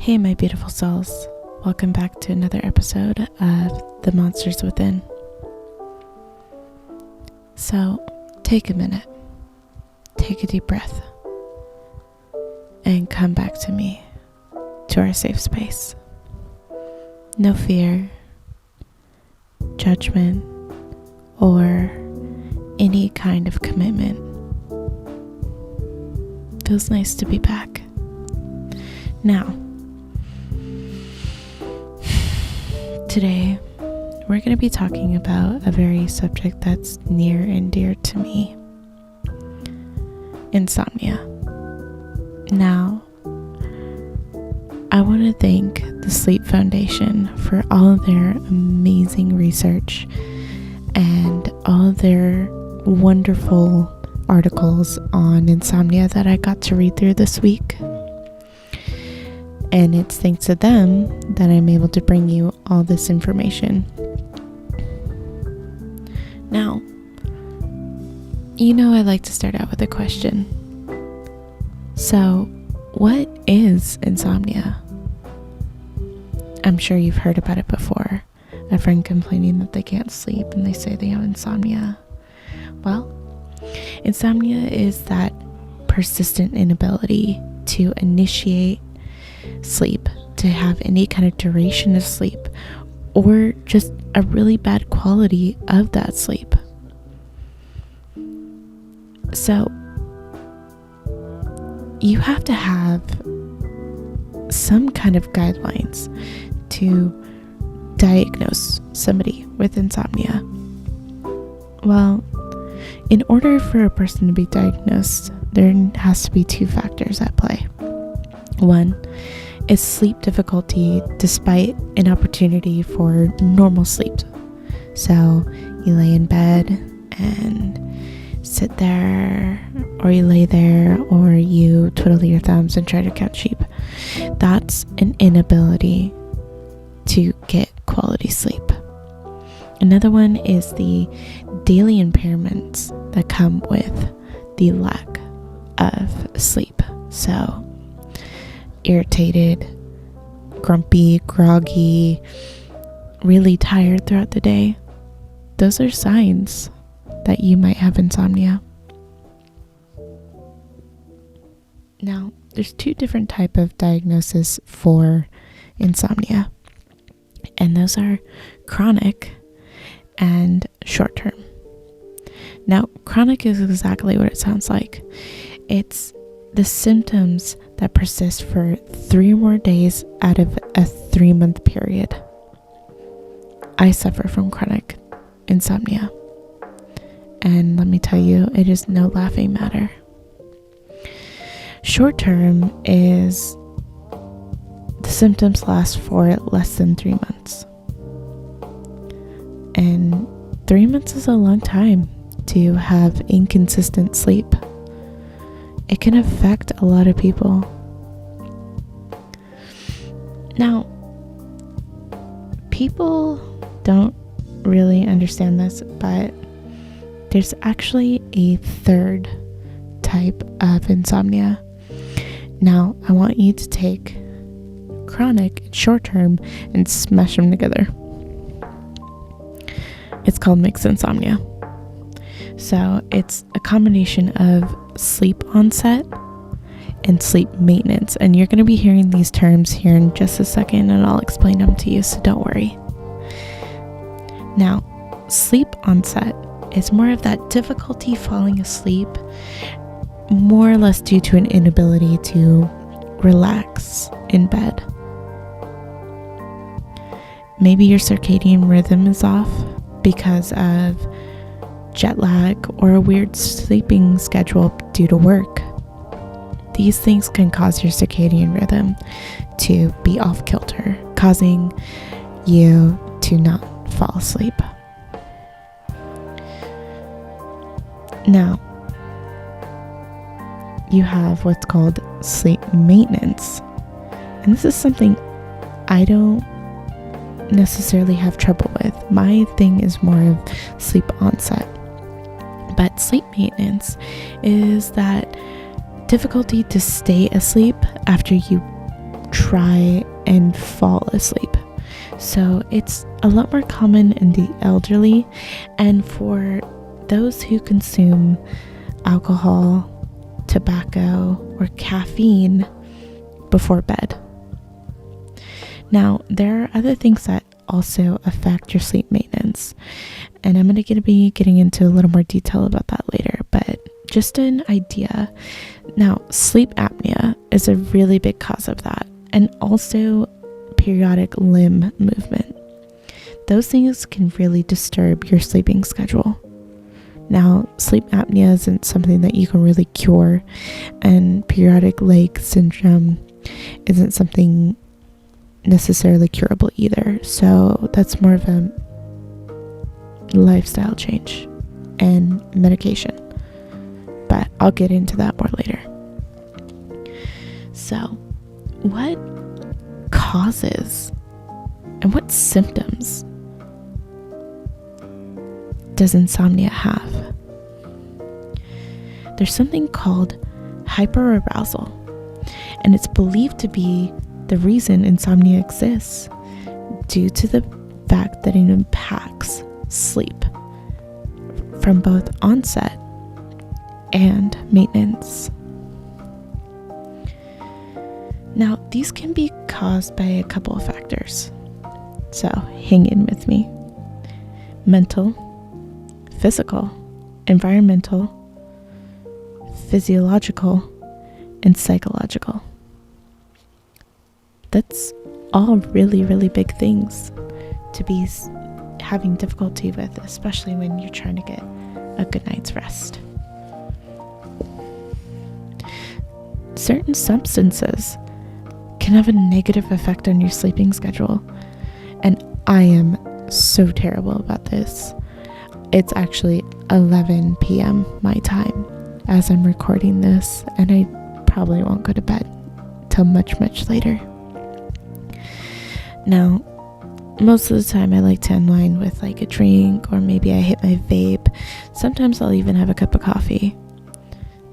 Hey, my beautiful souls. Welcome back to another episode of The Monsters Within. So, take a minute, take a deep breath, and come back to me, to our safe space. No fear, judgment, or any kind of commitment. Feels nice to be back. Now, today, we're going to be talking about a very subject that's near and dear to me. Insomnia. Now, I want to thank the Sleep Foundation for all of their amazing research and all of their wonderful articles on insomnia that I got to read through this week. And it's thanks to them that I'm able to bring you all this information. Now, I like to start out with a question. So, what is insomnia? I'm sure you've heard about it before. A friend complaining that they can't sleep and they say they have insomnia. Well, insomnia is that persistent inability to initiate sleep, to have any kind of duration of sleep, or just a really bad quality of that sleep. So you have to have some kind of guidelines to diagnose somebody with insomnia. Well, in order for a person to be diagnosed, there has to be two factors at play. One is sleep difficulty despite an opportunity for normal sleep. So you lay in bed and sit there, or you lay there, or you twiddle your thumbs and try to count sheep. That's an inability to get quality sleep. Another one is the daily impairments that come with the lack of sleep. So irritated, grumpy, groggy, really tired throughout the day. Those are signs that you might have insomnia. Now, there's two different types of diagnosis for insomnia, and those are chronic and short-term. Now, chronic is exactly what it sounds like. It's the symptoms that persist for 3 or more days out of a 3-month period. I suffer from chronic insomnia, and let me tell you, it is no laughing matter. Short term is the symptoms last for less than 3 months. And 3 months is a long time to have inconsistent sleep. It can affect a lot of people. Now, people don't really understand this, but there's actually a third type of insomnia. Now, I want you to take chronic and short-term and smash them together. It's called mixed insomnia. So it's a combination of sleep onset and sleep maintenance. And you're going to be hearing these terms here in just a second, and I'll explain them to you, so don't worry. Now, sleep onset is more of that difficulty falling asleep, more or less due to an inability to relax in bed. Maybe your circadian rhythm is off because of jet lag or a weird sleeping schedule due to work. These things can cause your circadian rhythm to be off kilter, causing you to not fall asleep. Now, you have what's called sleep maintenance. And this is something I don't necessarily have trouble with. My thing is more of sleep onset. But sleep maintenance is that difficulty to stay asleep after you try and fall asleep. So it's a lot more common in the elderly and for those who consume alcohol, tobacco, or caffeine before bed. Now, there are other things that also affect your sleep maintenance, and I'm going to be getting into a little more detail about that later, but just an idea. Now, sleep apnea is a really big cause of that, and also periodic limb movement. Those things can really disturb your sleeping schedule. Now, sleep apnea isn't something that you can really cure, and periodic leg syndrome isn't something necessarily curable either. So that's more of a lifestyle change and medication. But I'll get into that more later. So, what causes and what symptoms does insomnia have? There's something called hyperarousal, and it's believed to be the reason insomnia exists due to the fact that it impacts sleep from both onset and maintenance. Now, these can be caused by a couple of factors, so hang in with me. Mental, physical, environmental, physiological, and psychological. That's all really, really big things to be having difficulty with, especially when you're trying to get a good night's rest. Certain substances can have a negative effect on your sleeping schedule, and I am so terrible about this. It's actually 11 p.m. my time as I'm recording this, and I probably won't go to bed till much, much later. Now, most of the time I like to unwind with like a drink, or maybe I hit my vape. Sometimes I'll even have a cup of coffee.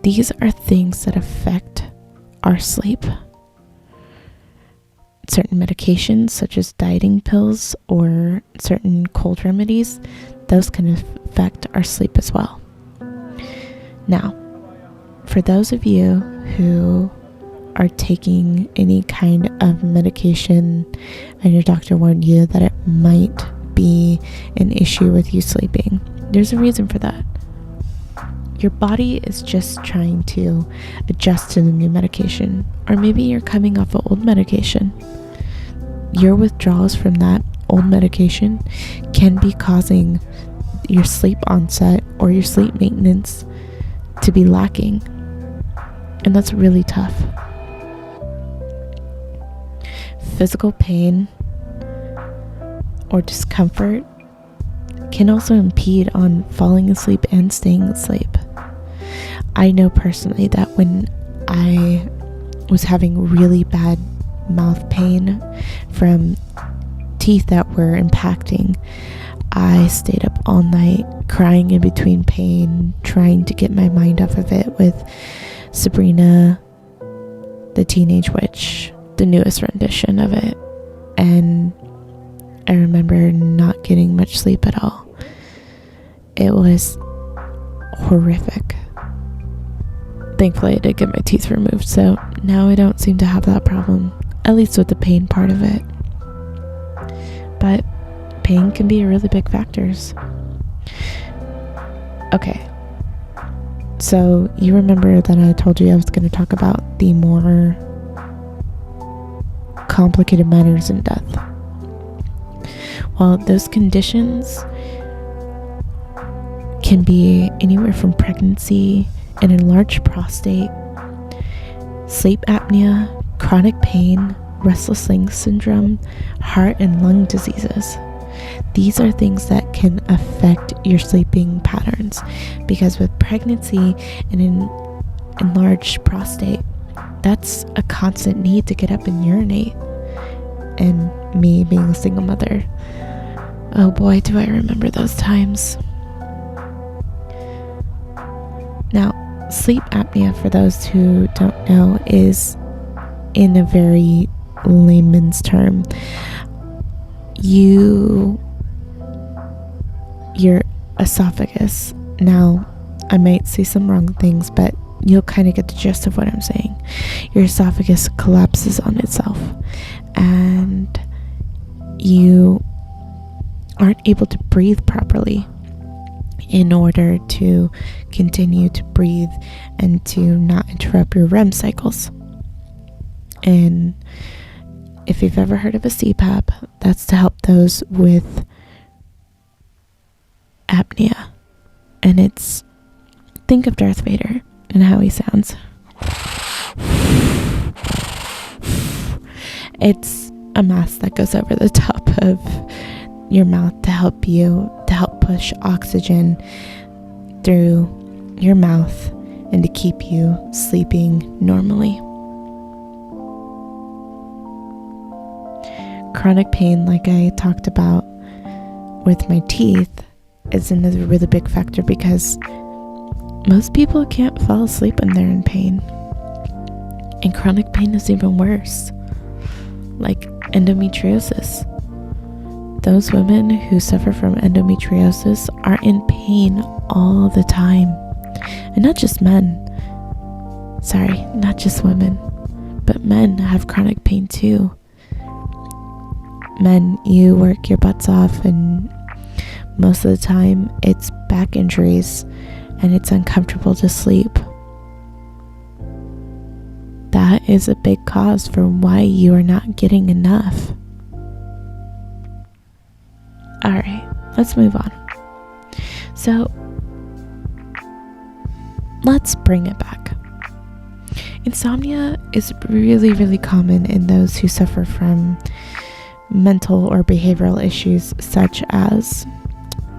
These are things that affect our sleep. Certain medications, such as dieting pills or certain cold remedies, those can affect our sleep as well. Now, for those of you who are taking any kind of medication and your doctor warned you that it might be an issue with you sleeping, there's a reason for that. Your body is just trying to adjust to the new medication, or maybe you're coming off of old medication. Your withdrawals from that old medication can be causing your sleep onset or your sleep maintenance to be lacking, and that's really tough. Physical pain or discomfort can also impede on falling asleep and staying asleep. I know personally that when I was having really bad mouth pain from teeth that were impacting, I stayed up all night crying in between pain, trying to get my mind off of it with Sabrina the Teenage Witch, the newest rendition of it, and I remember not getting much sleep at all. It was horrific. Thankfully I did get my teeth removed, so now I don't seem to have that problem, at least with the pain part of it. But pain can be a really big factor. Okay, so you remember that I told you I was going to talk about the more complicated matters in death. Well, those conditions can be anywhere from pregnancy, an enlarged prostate, sleep apnea, chronic pain, restless leg syndrome, heart and lung diseases. These are things that can affect your sleeping patterns, because with pregnancy and an enlarged prostate, that's a constant need to get up and urinate. And me being a single mother, oh boy, do I remember those times. Now, sleep apnea, for those who don't know, is in a very layman's term, your esophagus, now I might say some wrong things, but you'll kind of get the gist of what I'm saying. Your esophagus collapses on itself and you aren't able to breathe properly in order to continue to breathe and to not interrupt your REM cycles. And if you've ever heard of a CPAP, that's to help those with apnea. And it's, think of Darth Vader and how he sounds. It's a mask that goes over the top of your mouth to help push oxygen through your mouth and to keep you sleeping normally. Chronic pain, like I talked about with my teeth, is another really big factor because most people can't fall asleep when they're in pain. And chronic pain is even worse, like endometriosis. Those women who suffer from endometriosis are in pain all the time. And not just men. Sorry, not just women. But men have chronic pain too. Men, you work your butts off and most of the time it's back injuries and it's uncomfortable to sleep. That is a big cause for why you are not getting enough. Alright, let's move on. So, let's bring it back. Insomnia is really, really common in those who suffer from mental or behavioral issues such as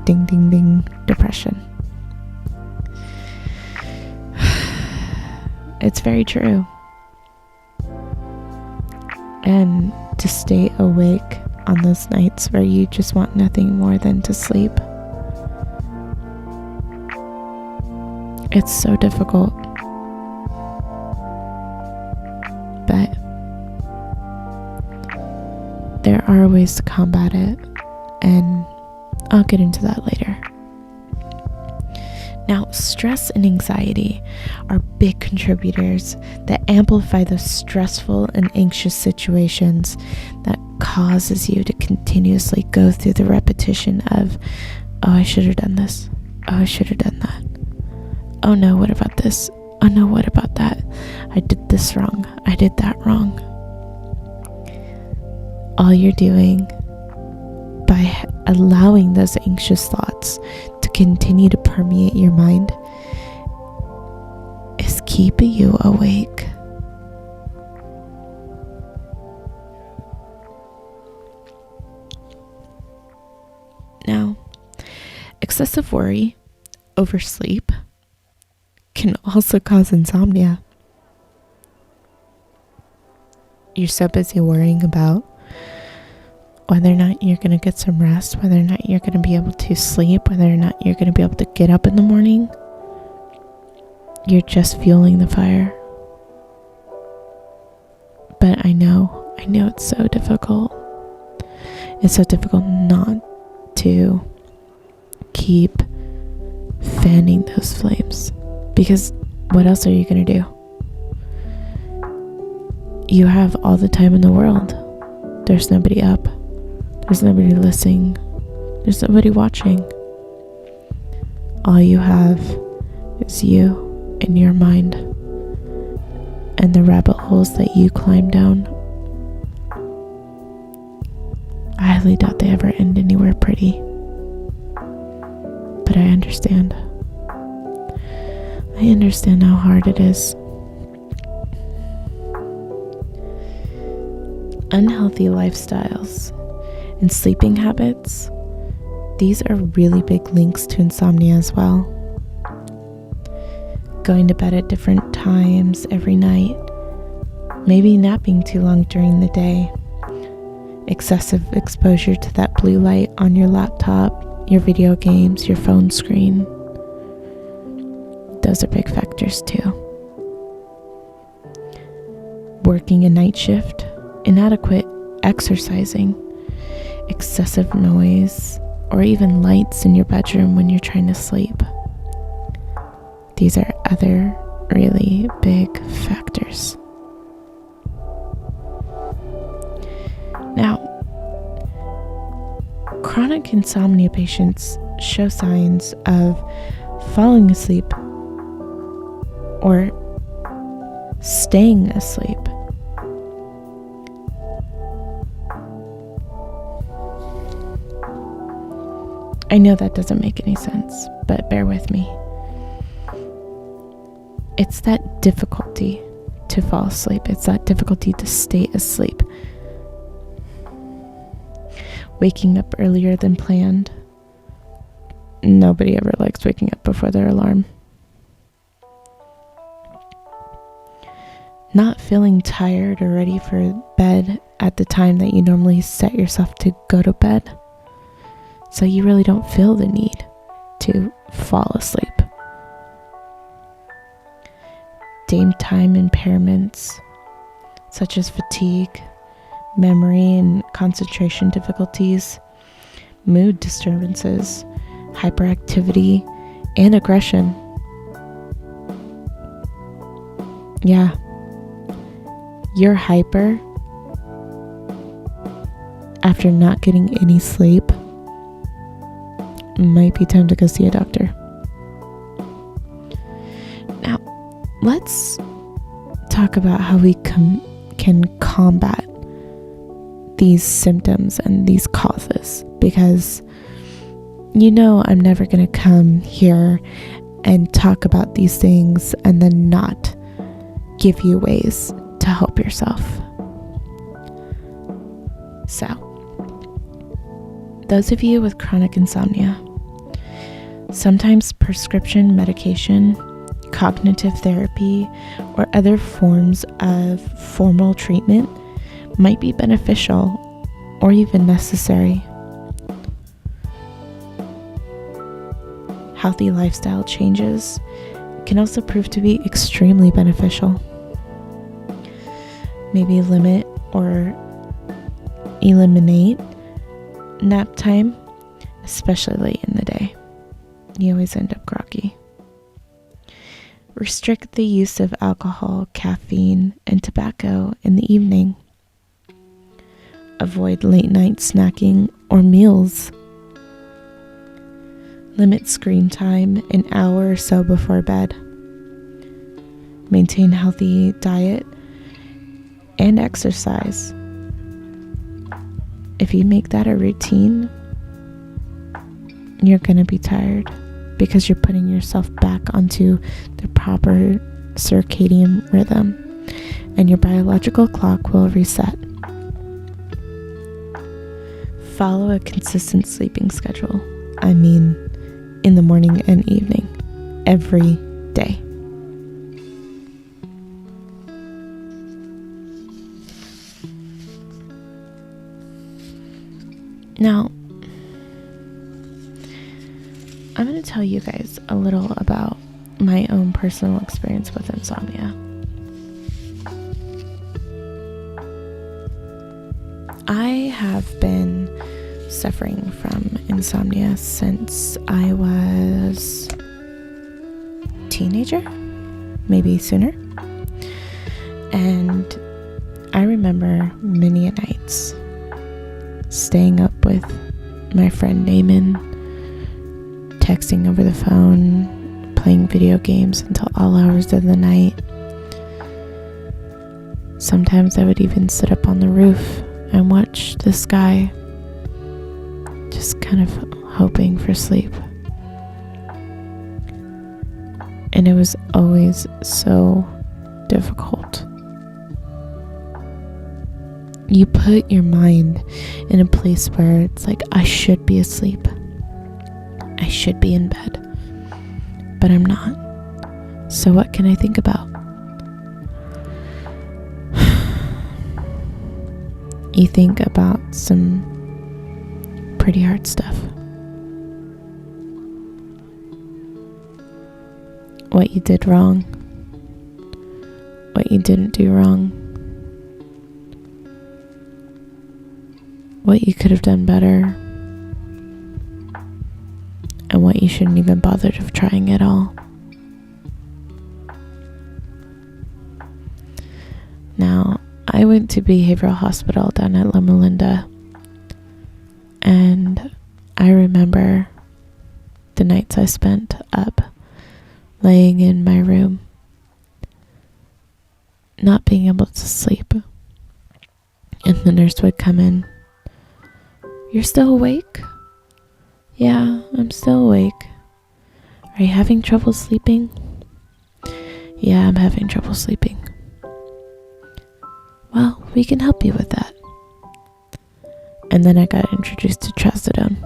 ding, ding, ding, depression. It's very true. And to stay awake on those nights where you just want nothing more than to sleep, it's so difficult. But there are ways to combat it, and I'll get into that later. Now, stress and anxiety are big contributors that amplify those stressful and anxious situations that causes you to continuously go through the repetition of, oh, I should have done this. Oh, I should have done that. Oh no, what about this? Oh no, what about that? I did this wrong. I did that wrong. All you're doing by allowing those anxious thoughts to continue to permeate your mind is keeping you awake. Now, excessive worry, oversleep, can also cause insomnia. You're so busy worrying about whether or not you're going to get some rest, whether or not you're going to be able to sleep, whether or not you're going to be able to get up in the morning. You're just fueling the fire. But I know it's so difficult. It's so difficult not to keep fanning those flames. Because what else are you going to do? You have all the time in the world. There's nobody up. There's nobody listening. There's nobody watching. All you have is you and your mind and the rabbit holes that you climb down. I highly doubt they ever end anywhere pretty. But I understand. I understand how hard it is. Unhealthy lifestyles and sleeping habits, these are really big links to insomnia as well. Going to bed at different times every night, maybe napping too long during the day, excessive exposure to that blue light on your laptop, your video games, your phone screen. Those are big factors too. Working a night shift inadequate exercising, excessive noise, or even lights in your bedroom when you're trying to sleep. These are other really big factors. Now, chronic insomnia patients show signs of falling asleep or staying asleep. I know that doesn't make any sense, but bear with me. It's that difficulty to fall asleep. It's that difficulty to stay asleep. Waking up earlier than planned. Nobody ever likes waking up before their alarm. Not feeling tired or ready for bed at the time that you normally set yourself to go to bed. So you really don't feel the need to fall asleep. Daytime impairments such as fatigue, memory and concentration difficulties, mood disturbances, hyperactivity, and aggression. Yeah, you're hyper after not getting any sleep. Might be time to go see a doctor. Now, let's talk about how we can combat these symptoms and these causes, because I'm never going to come here and talk about these things and then not give you ways to help yourself. So, those of you with chronic insomnia, sometimes prescription medication, cognitive therapy, or other forms of formal treatment might be beneficial or even necessary. Healthy lifestyle changes can also prove to be extremely beneficial. Maybe limit or eliminate nap time, especially late in the day. You always end up groggy. Restrict the use of alcohol, caffeine, and tobacco in the evening. Avoid late night snacking or meals. Limit screen time an hour or so before bed. Maintain healthy diet and exercise. If you make that a routine, you're going to be tired because you're putting yourself back onto the proper circadian rhythm, and your biological clock will reset. Follow a consistent sleeping schedule. In the morning and evening, every day. Now, I'm going to tell you guys a little about my own personal experience with insomnia. I have been suffering from insomnia since I was a teenager, maybe sooner. And I remember many nights staying up with my friend Naaman, texting over the phone, playing video games until all hours of the night. Sometimes I would even sit up on the roof and watch the sky, just kind of hoping for sleep. And it was always so difficult. You put your mind in a place where it's like, I should be asleep. I should be in bed. But I'm not. So what can I think about? You think about some pretty hard stuff. What you did wrong. What you didn't do wrong. what you could have done better, and what you shouldn't even bother of trying at all. Now, I went to behavioral hospital down at Loma Linda, and I remember the nights I spent up, laying in my room, not being able to sleep. And the nurse would come in. "You're still awake?" "Yeah, I'm still awake." "Are you having trouble sleeping?" "Yeah, I'm having trouble sleeping." "Well, we can help you with that." And then I got introduced to trazodone.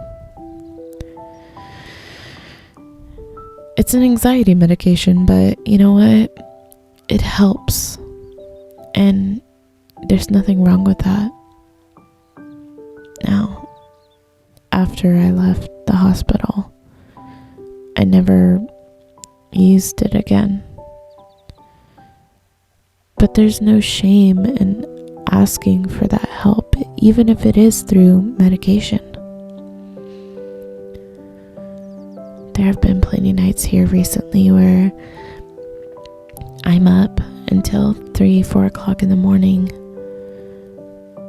It's an anxiety medication, but you know what? It helps. And there's nothing wrong with that. Now, after I left the hospital, I never used it again. But there's no shame in asking for that help, even if it is through medication. There have been plenty nights here recently where I'm up until 3, 4 o'clock in the morning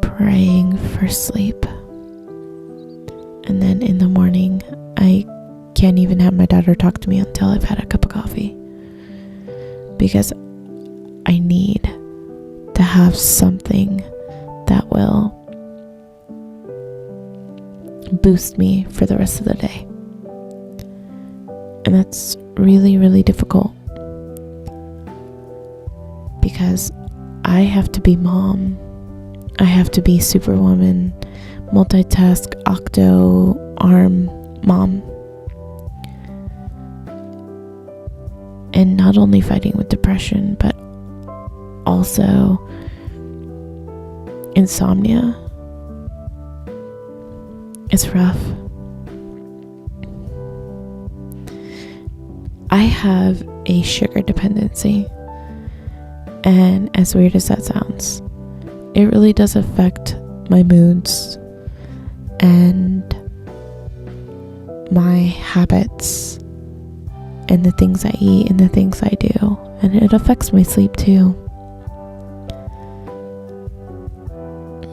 praying for sleep. And then in the morning, I can't even have my daughter talk to me until I've had a cup of coffee, because I need to have something that will boost me for the rest of the day. And that's really, really difficult, because I have to be mom. I have to be superwoman, multitask, octo, arm mom. And not only fighting with depression, but also insomnia. It's rough. I have a sugar dependency, and as weird as that sounds, it really does affect my moods and my habits and the things I eat and the things I do, and it affects my sleep too.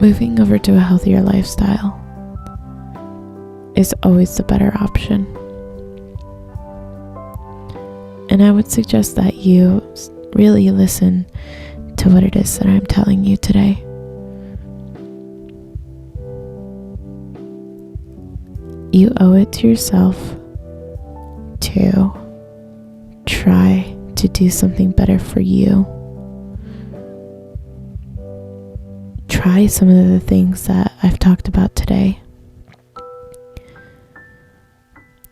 Moving over to a healthier lifestyle is always the better option. And I would suggest that you really listen to what it is that I'm telling you today. You owe it to yourself to try to do something better for you. Try some of the things that I've talked about today.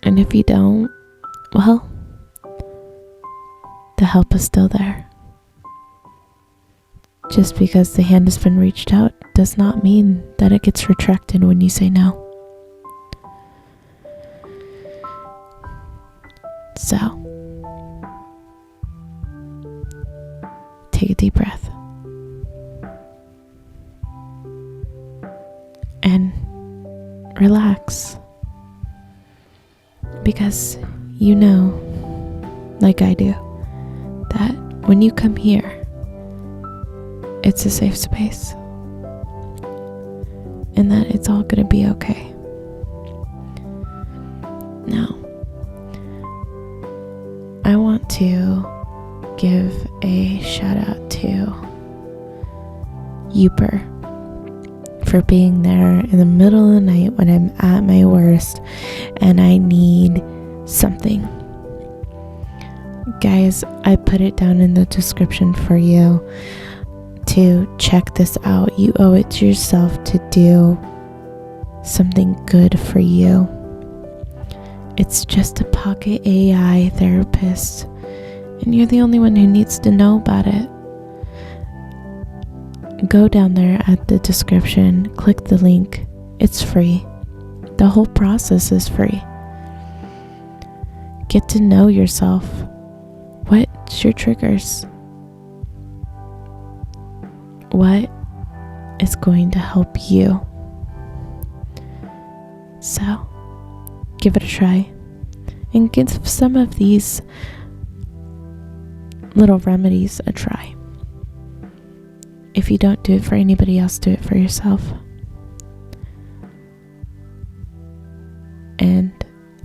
And if you don't, well, the help is still there. Just because the hand has been reached out does not mean that it gets retracted when you say no. So, take a deep breath and relax, because you know, like I do, that when you come here, it's a safe space, and that it's all gonna be okay. Now, I want to give a shout out to Youper for being there in the middle of the night when I'm at my worst and I need something. Guys, I put it down in the description for you to check this out. You owe it to yourself to do something good for you. It's just a pocket AI therapist, and you're the only one who needs to know about it. Go down there at the description, click the link. It's free. The whole process is free. Get to know yourself. What's your triggers? What is going to help you? So, give it a try and give some of these little remedies a try. If you don't do it for anybody else, do it for yourself. And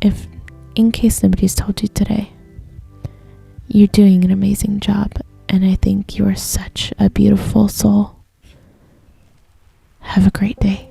if, in case nobody's told you today, you're doing an amazing job, and I think you are such a beautiful soul. Have a great day.